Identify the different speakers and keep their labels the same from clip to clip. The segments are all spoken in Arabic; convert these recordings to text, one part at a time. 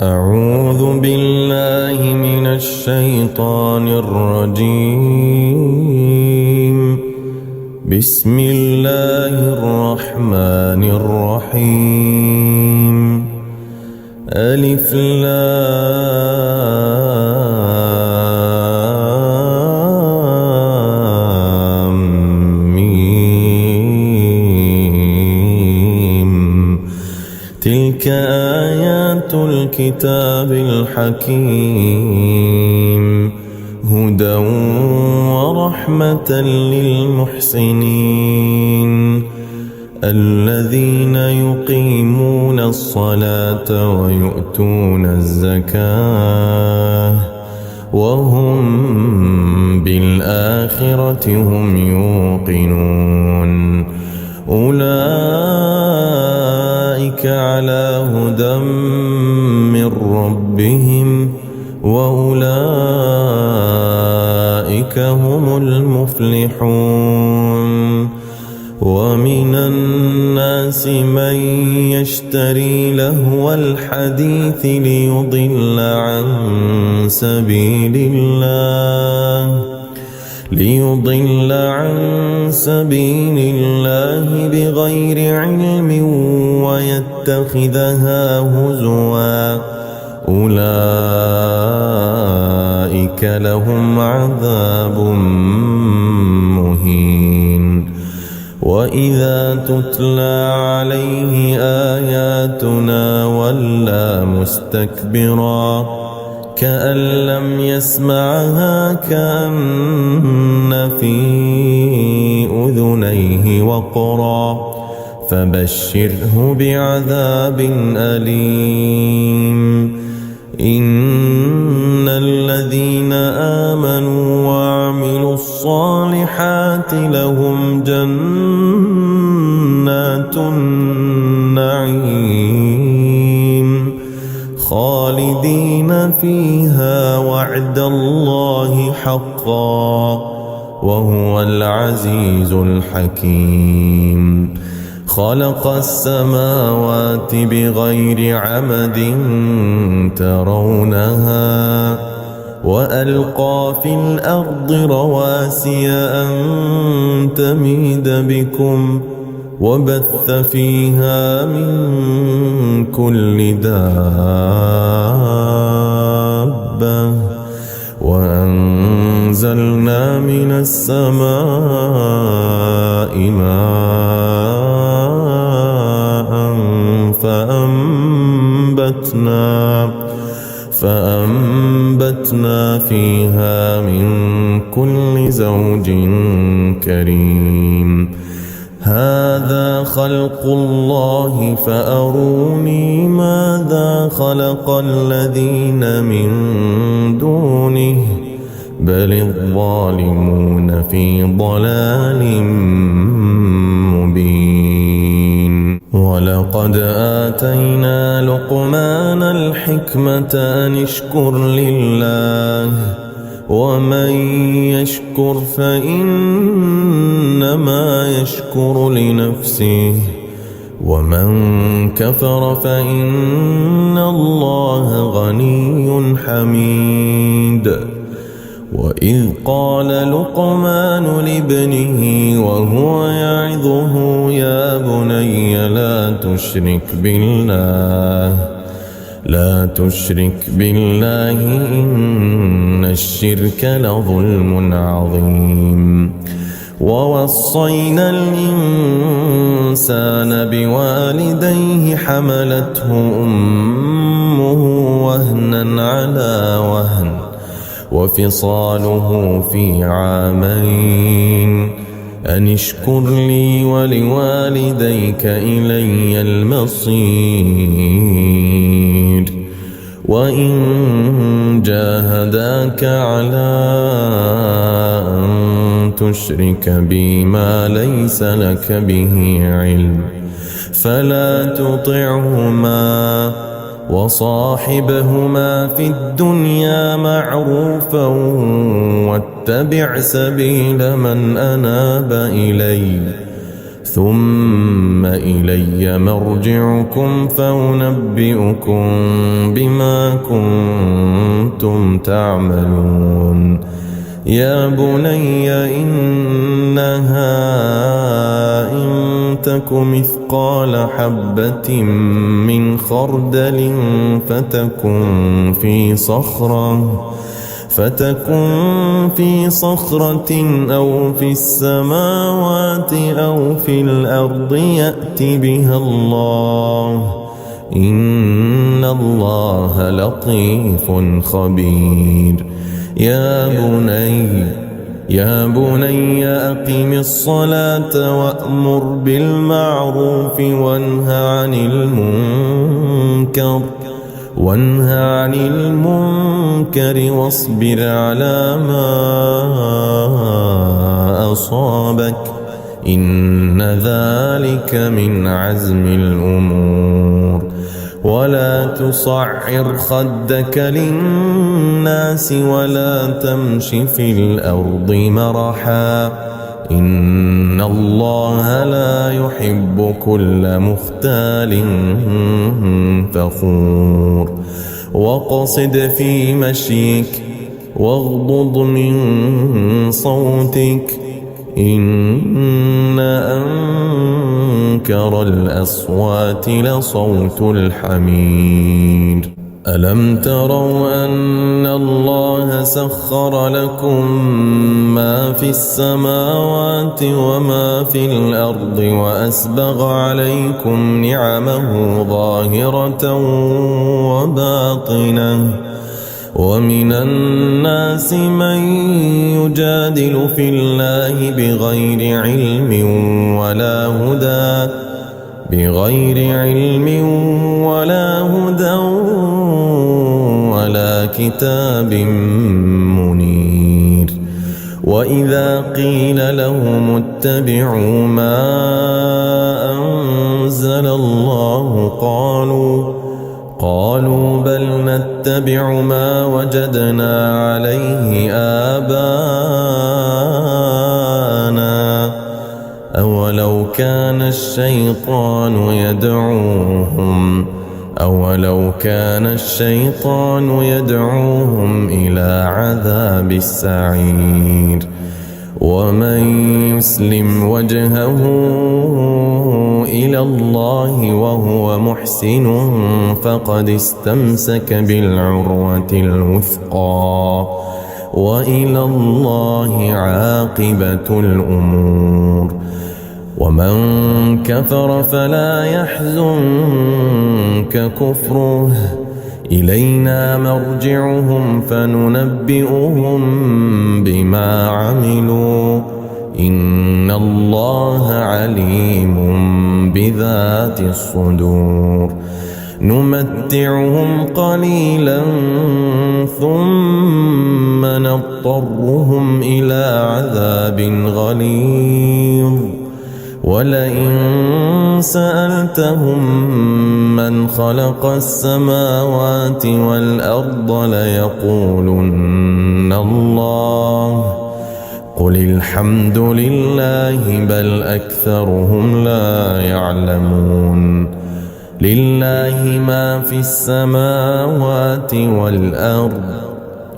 Speaker 1: أعوذ بالله من الشيطان الرجيم. بسم الله الرحمن الرحيم. ألف لام ميم. تلك آيات الكتاب الحكيم، هدى ورحمة للمحسنين الذين يقيمون الصلاة ويؤتون الزكاة وهم بالآخرة هم يوقنون. أولئك على هدى من ربهم وأولئك هم المفلحون. ومن الناس من يشتري لهو الحديث ليضل عن سبيل الله بغير علم ويتخذها هزوا، أولئك لهم عذاب مهين. وإذا تتلى عليه آياتنا ولى مستكبرا كأن لم يسمعها كأن في أذنيه وقرا، فبشره بعذاب أليم. إن الذين آمنوا وعملوا الصالحات لهم جنات النعيم خالدين فيها وعد الله حقا وهو العزيز الحكيم. خلق السماوات بغير عمد ترونها وألقى في الأرض رواسي أن تميد بكم وبث فيها من كل دابة وأنزلنا من السماء ماء فأنبتنا فيها من كل زوج كريم. هذا خلق الله فأروني ماذا خلق الذين من دونه بل الظالمون في ضلال مبين. ولقد آتينا لقمان الحكمة أن اشكر لله ومن يشكر فإنما يشكر لنفسه ومن كفر فإن الله غني حميد. وإذ قال لقمان لابنه وهو يعظه يا بني لا تشرك بالله إن الشرك لظلم عظيم. ووصينا الإنسان بوالديه حملته أمه وهنا على وهن وفصاله في عامين أن اشكر لي ولوالديك إلي المصير. وإن جاهداك على أن تشرك بي ما ليس لك به علم فلا تطعهما وصاحبهما في الدنيا معروفا واتبع سبيل من أناب إلي ثم إلي مرجعكم فأنبئكم بما كنتم تعملون يا بني إنها إن تك مثقال حبة من خردل فتكن في صخرة أو في السماوات أو في الأرض يأت بها الله إن الله لطيف خبير يا بني أقم الصلاة وأمر بالمعروف وانهى عن المنكر واصبر على ما أصابك إن ذلك من عزم الأمور ولا تصعر خدك للناس ولا تمش في الأرض مرحا إن الله لا يحب كل مختال فخور وقصد في مشيك واغضض من صوتك إن أنكر الأصوات لصوت الحمير ألم تروا أن الله سخر لكم ما في السماوات وما في الأرض وأسبغ عليكم نعمه ظاهرة وباطنة ومن الناس من يجادل في الله بغير علم ولا هدى ولا كتاب منير وإذا قيل لهم اتبعوا ما أنزل الله قالوا بل نتبع ما وجدنا عليه آباءنا أولو كان الشيطان يدعوهم إلى عذاب السعير ومن يسلم وجهه إلى الله وهو محسن فقد استمسك بالعروة الوثقى وإلى الله عاقبة الأمور ومن كفر فلا يحزنك كفره إلينا مرجعهم فننبئهم بما عملوا إن الله عليم بذات الصدور نمتعهم قليلا ثم نضطرهم إلى عذاب غليظ ولئن سألتهم من خلق السماوات والأرض ليقولن الله قل الحمد لله بل أكثرهم لا يعلمون لله ما في السماوات والأرض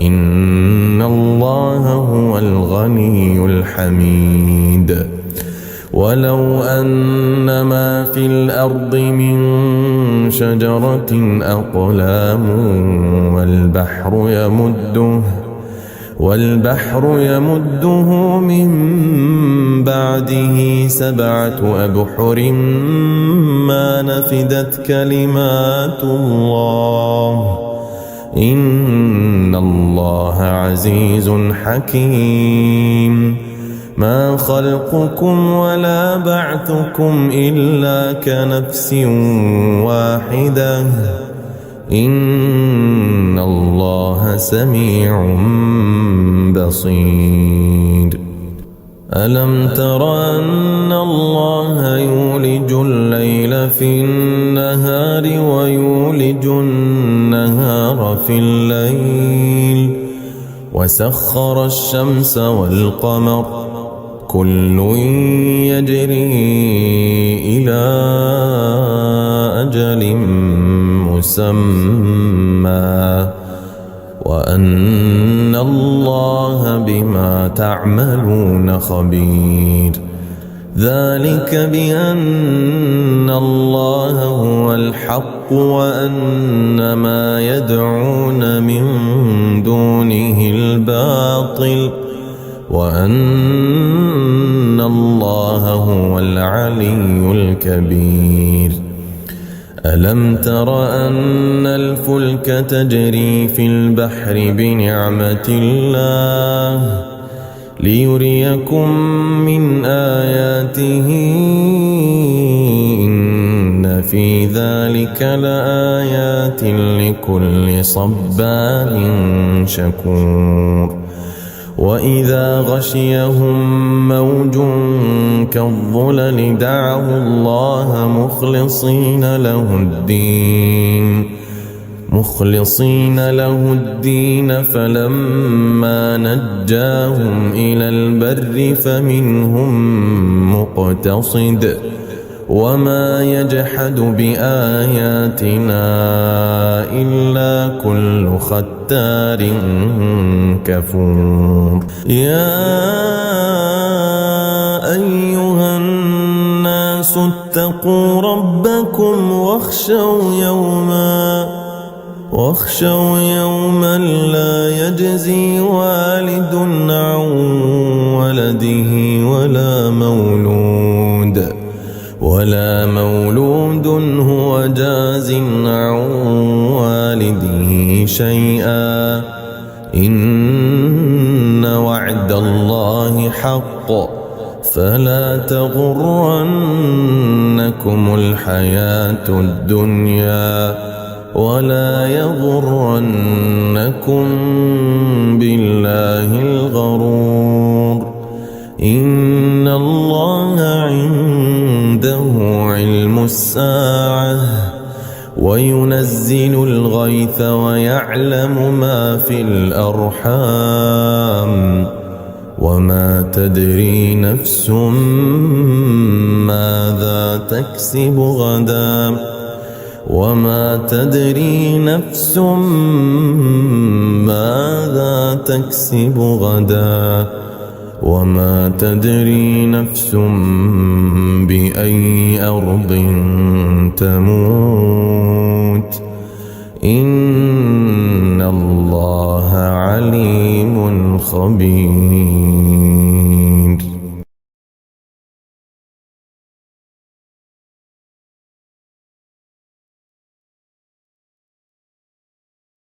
Speaker 1: إن الله هو الغني الحميد ولو أن ما في الأرض من شجرة أقلام والبحر يمده من بعده 7 أبحر ما نفدت كلمات الله إن الله عزيز حكيم ما خلقكم ولا بعثكم إلا كنفس واحدة إن الله سميع بصير ألم تر أن الله يولج الليل في النهار ويولج النهار في الليل وسخر الشمس والقمر كل يجري إلى أجل مسمى وأن الله بما تعملون خبير. ذلك بأن الله هو الحق وأن ما يدعون من دونه الباطل وأن الله هو العلي الكبير. ألم تر أن الفلك تجري في البحر بنعمة الله ليريكم من آياته إن في ذلك لآيات لكل صبار شكور. وإذا غشيهم موج كالظلل دعوا الله مخلصين له الدين فلما نجاهم إلى البر فمنهم مقتصد وما يجحد بآياتنا إلا كل ختار كفور. يا أيها الناس اتقوا ربكم واخشوا يوما لا يجزي والد عن ولده ولا مولود هو جاز عن والده شيئا إن وعد الله حق فلا تغرنكم الحياة الدنيا ولا يغرنكم بالله الغرور. إن الله عنده علم الساعة وينزل الغيث ويعلم ما في الأرحام وما تدري نفس ماذا تكسب غدا وما تدري نفس ماذا تكسب غدا وما تدري نفس بأي أرض تموت إن الله عليم خبير.